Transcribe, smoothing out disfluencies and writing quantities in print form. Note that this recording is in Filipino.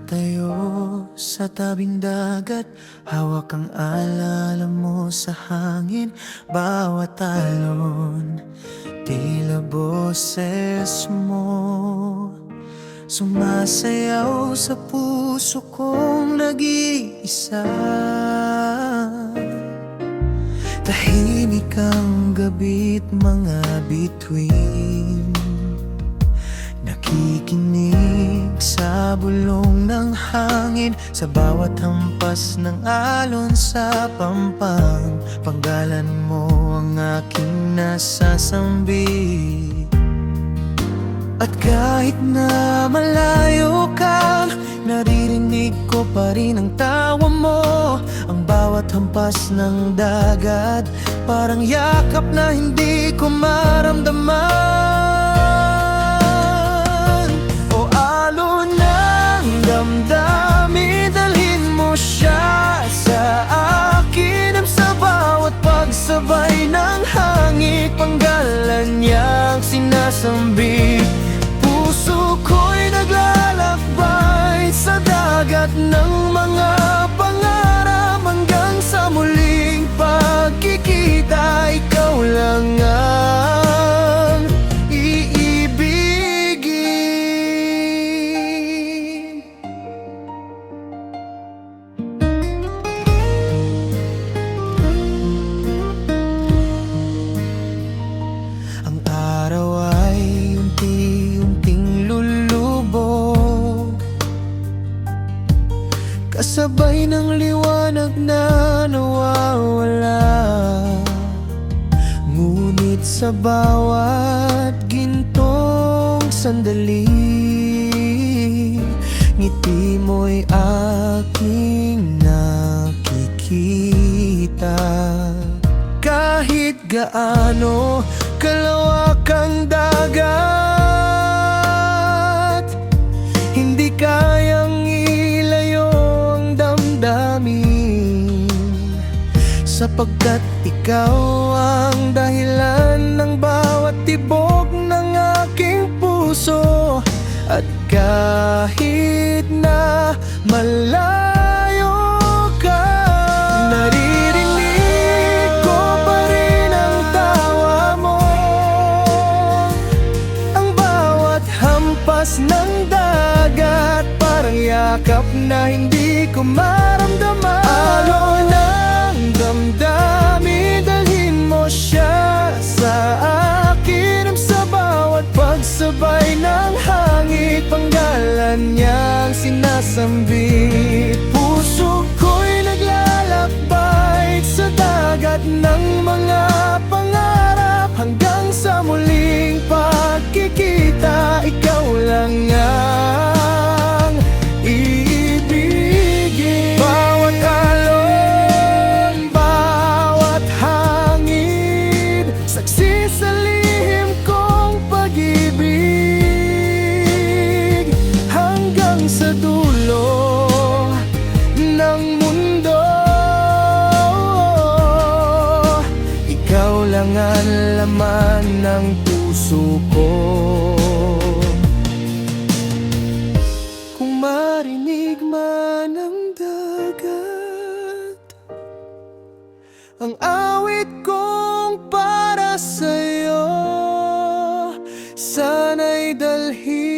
Nakatayo sa tabing dagat, hawak ang alala mo sa hangin. Bawat alon, tila boses mo, sumasayaw sa puso kong nag-iisa. Tahimik ang gabi't mga bituin, nakikinig sa bulong ng hangin, sa bawat hampas ng alon sa pampang. Panggalan mo ang aking nasasambi. At kahit na malayo ka, naririnig ko pa rin ang tawa mo. Ang bawat hampas ng dagat, parang yakap na hindi ko maramdaman. O alon ng damdamin, dalhin mo siya sa akin. Sa bawat pagsabay ng hangin, panggalan niyang sinasambit. Puso ko'y naglalakbay sa dagat ng mga pangarap, hanggang sa muling pagkikita. Ikaw lang ang iibigin. Ang araw ay unti-unting lulubog, kasabay ng liwanag na nawawala. Ngunit sa bawat gintong sandali, ngiti mo'y aking nakikita. Kahit gaano kalawak ang dagat, hindi kayang ilayo ang damdamin, sapagkat ikaw ang dahilan ng bawat tibok ng aking puso. At kahit na malayo ka, naririnig ko pa rin ang tawa mo. Ang bawat hampas ng dagat, parang yakap na hindi ko maramdaman. Alon ng damdamin, dalhin mo siya sa akin. Sa bawat pagsabay ng hangin, panggalan niyang sinasambit. Puso ko'y naglalakbay sa dagat ng mga pangarap, hanggang sa muling pagkikita. Ikaw lang ang iibigin. Bawat alon, bawat hangin, saksi sa lihim kong pag-ibig. Hanggang sa dulo ng mundo, ikaw lang ang laman ng puso ko. Kung marinig man ang dagat ang awit kong para sa'yo, sana'y dalhin